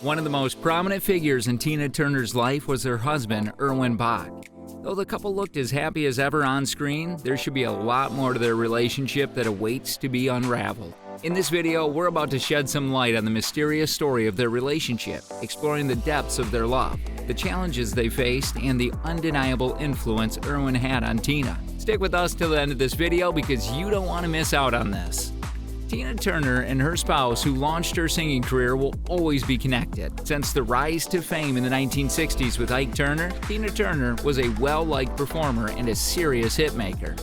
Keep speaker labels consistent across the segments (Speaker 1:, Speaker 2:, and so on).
Speaker 1: One of the most prominent figures in Tina Turner's life was her husband, Erwin Bach. Though the couple looked as happy as ever on screen, there should be a lot more to their relationship that awaits to be unraveled. In this video, we're about to shed some light on the mysterious story of their relationship, exploring the depths of their love, the challenges they faced, and the undeniable influence Erwin had on Tina. Stick with us till the end of this video because you don't want to miss out on this. Tina Turner and her spouse, who launched her singing career, will always be connected. Since the rise to fame in the 1960s with Ike Turner, Tina Turner was a well-liked performer and a serious hitmaker.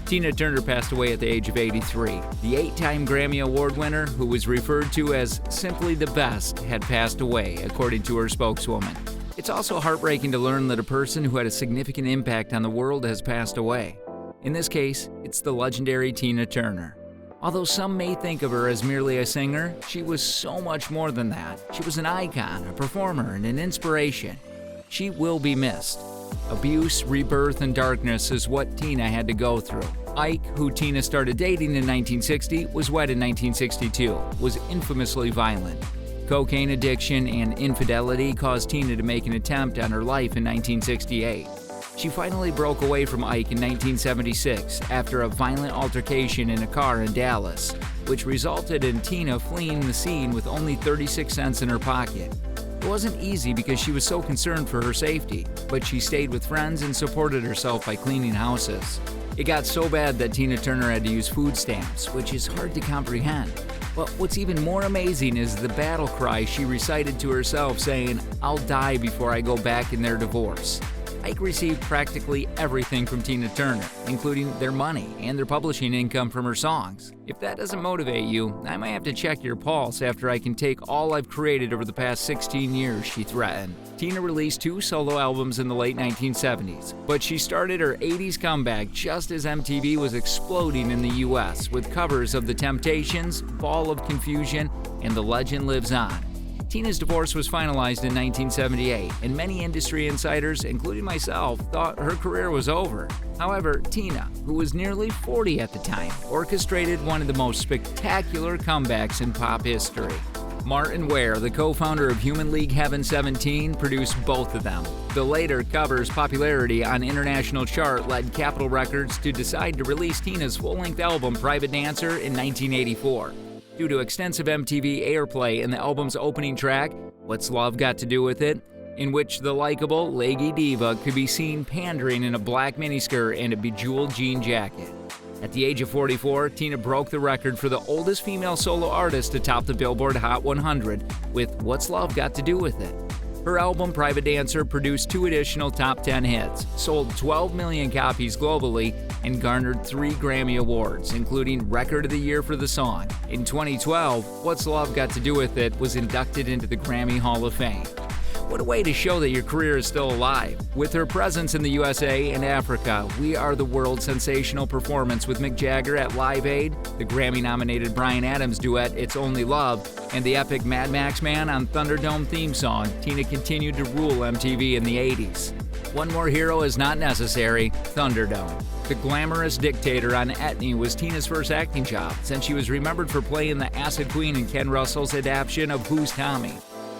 Speaker 1: Tina Turner passed away at the age of 83. The 8-time Grammy Award winner, who was referred to as simply the best, had passed away, according to her spokeswoman. It's also heartbreaking to learn that a person who had a significant impact on the world has passed away. In this case, it's the legendary Tina Turner. Although some may think of her as merely a singer, she was so much more than that. She was an icon, a performer, and an inspiration. She will be missed. Abuse, rebirth, and darkness is what Tina had to go through. Ike, who Tina started dating in 1960, was wed in 1962, was infamously violent. Cocaine addiction and infidelity caused Tina to make an attempt on her life in 1968. She finally broke away from Ike in 1976 after a violent altercation in a car in Dallas, which resulted in Tina fleeing the scene with only 36 cents in her pocket. It wasn't easy because she was so concerned for her safety, but she stayed with friends and supported herself by cleaning houses. It got so bad that Tina Turner had to use food stamps, which is hard to comprehend. But what's even more amazing is the battle cry she recited to herself, saying, "I'll die before I go back in their divorce." Ike received practically everything from Tina Turner, including their money and their publishing income from her songs. If that doesn't motivate you, I might have to check your pulse after I can take all I've created over the past 16 years, she threatened. Tina released 2 solo albums in the late 1970s, but she started her 80s comeback just as MTV was exploding in the US with covers of The Temptations, Ball of Confusion, and The Legend Lives On. Tina's divorce was finalized in 1978, and many industry insiders, including myself, thought her career was over. However, Tina, who was nearly 40 at the time, orchestrated one of the most spectacular comebacks in pop history. Martin Ware, the co-founder of Human League Heaven 17, produced both of them. The later cover's popularity on international chart led Capitol Records to decide to release Tina's full-length album Private Dancer in 1984. Due to extensive MTV airplay in the album's opening track, What's Love Got to Do With It?, in which the likable, leggy diva could be seen pandering in a black miniskirt and a bejeweled jean jacket. At the age of 44, Tina broke the record for the oldest female solo artist to top the Billboard Hot 100 with What's Love Got to Do With It? Her album, Private Dancer, produced 2 additional top 10 hits, sold 12 million copies globally, and garnered 3 Grammy Awards, including Record of the Year for the song. In 2012, What's Love Got to Do With It was inducted into the Grammy Hall of Fame. What a way to show that your career is still alive. With her presence in the USA and Africa, We Are the World's sensational performance with Mick Jagger at Live Aid, the Grammy-nominated Bryan Adams duet It's Only Love, and the epic Mad Max Man on Thunderdome theme song, Tina continued to rule MTV in the 80s. One more hero is not necessary, Thunderdome. The glamorous dictator on Etnie was Tina's first acting job, since she was remembered for playing the Acid Queen in Ken Russell's adaptation of Who's Tommy?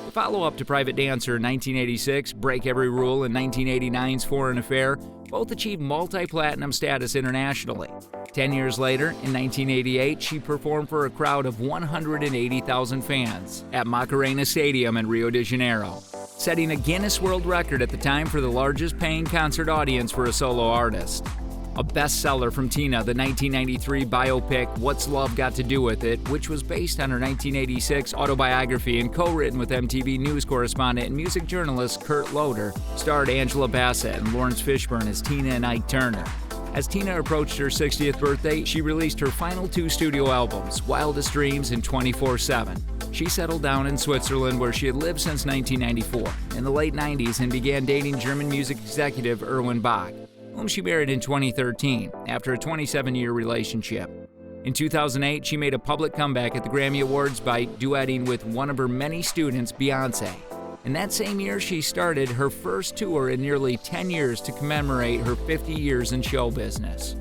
Speaker 1: The follow-up to Private Dancer in 1986, Break Every Rule in 1989's Foreign Affair, both achieved multi-platinum status internationally. 10 years later, in 1988, she performed for a crowd of 180,000 fans at Macarena Stadium in Rio de Janeiro, setting a Guinness World Record at the time for the largest paying concert audience for a solo artist. A bestseller from Tina, the 1993 biopic What's Love Got to Do With It?, which was based on her 1986 autobiography and co-written with MTV News correspondent and music journalist Kurt Loder, starred Angela Bassett and Lawrence Fishburne as Tina and Ike Turner. As Tina approached her 60th birthday, she released her final 2 studio albums, Wildest Dreams and 24/7. She settled down in Switzerland, where she had lived since 1994, in the late 90s, and began dating German music executive Erwin Bach, whom she married in 2013 after a 27-year relationship. In 2008, she made a public comeback at the Grammy Awards by duetting with one of her many students, Beyoncé. In that same year, she started her first tour in nearly 10 years to commemorate her 50 years in show business.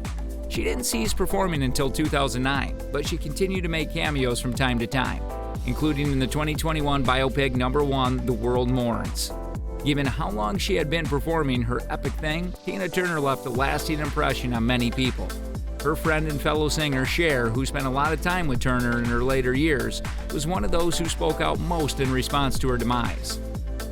Speaker 1: She didn't cease performing until 2009, but she continued to make cameos from time to time. including in the 2021 biopic #1, The World Mourns. Given how long she had been performing her epic thing, Tina Turner left a lasting impression on many people. Her friend and fellow singer Cher, who spent a lot of time with Turner in her later years, was one of those who spoke out most in response to her demise.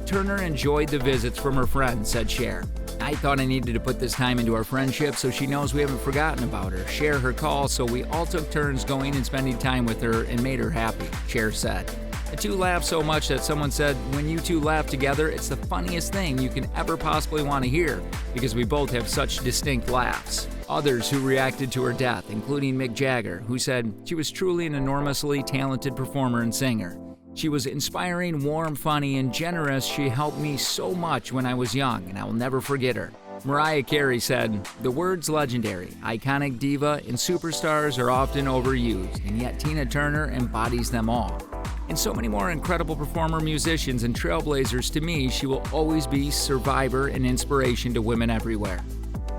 Speaker 1: Turner enjoyed the visits from her friends, said Cher. I thought I needed to put this time into our friendship so she knows we haven't forgotten about her, share her calls, so we all took turns going and spending time with her and made her happy, Cher said. The two laughed so much that someone said, when you two laugh together, it's the funniest thing you can ever possibly want to hear, because we both have such distinct laughs. Others who reacted to her death, including Mick Jagger, who said she was truly an enormously talented performer and singer. She was inspiring, warm, funny, and generous. She helped me so much when I was young, and I will never forget her. Mariah Carey said, the words legendary, iconic diva, and superstars are often overused, and yet Tina Turner embodies them all. And so many more incredible performer, musicians, and trailblazers, to me, she will always be survivor and inspiration to women everywhere.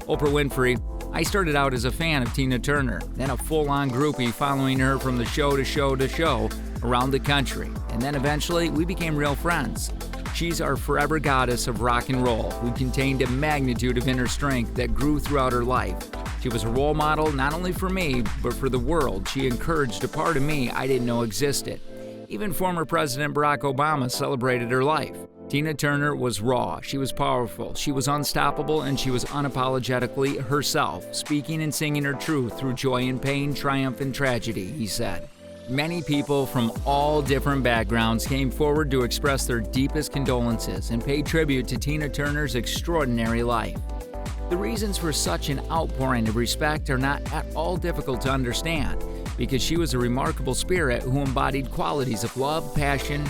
Speaker 1: Oprah Winfrey, I started out as a fan of Tina Turner, then a full-on groupie following her from the show to show to show around the country, and then eventually we became real friends. She's our forever goddess of rock and roll, who contained a magnitude of inner strength that grew throughout her life. She was a role model not only for me, but for the world. She encouraged a part of me I didn't know existed. Even former President Barack Obama celebrated her life. Tina Turner was raw, she was powerful, she was unstoppable, and she was unapologetically herself, speaking and singing her truth through joy and pain, triumph and tragedy, he said. Many people from all different backgrounds came forward to express their deepest condolences and pay tribute to Tina Turner's extraordinary life. The reasons for such an outpouring of respect are not at all difficult to understand, because she was a remarkable spirit who embodied qualities of love, passion,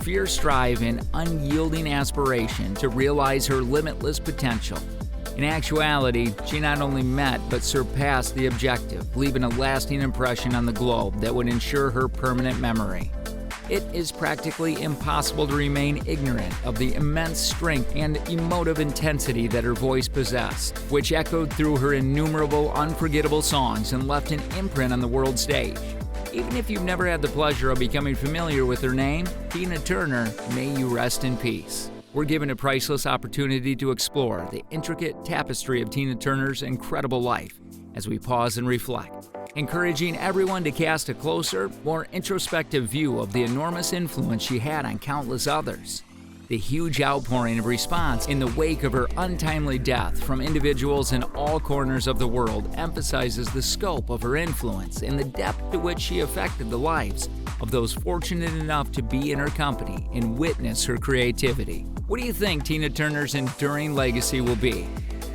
Speaker 1: fierce drive, and unyielding aspiration to realize her limitless potential. In actuality, she not only met but surpassed the objective, leaving a lasting impression on the globe that would ensure her permanent memory. It is practically impossible to remain ignorant of the immense strength and emotive intensity that her voice possessed, which echoed through her innumerable unforgettable songs and left an imprint on the world stage. Even if you've never had the pleasure of becoming familiar with her name, Tina Turner, may you rest in peace. We're given a priceless opportunity to explore the intricate tapestry of Tina Turner's incredible life as we pause and reflect, encouraging everyone to cast a closer, more introspective view of the enormous influence she had on countless others. The huge outpouring of response in the wake of her untimely death from individuals in all corners of the world emphasizes the scope of her influence and the depth to which she affected the lives of those fortunate enough to be in her company and witness her creativity. What do you think Tina Turner's enduring legacy will be?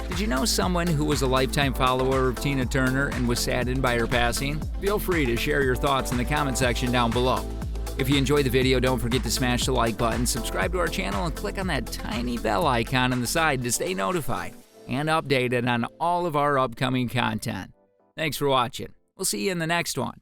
Speaker 1: Did you know someone who was a lifetime follower of Tina Turner and was saddened by her passing? Feel free to share your thoughts in the comment section down below. If you enjoyed the video, don't forget to smash the like button, subscribe to our channel, and click on that tiny bell icon on the side to stay notified and updated on all of our upcoming content. Thanks for watching. We'll see you in the next one.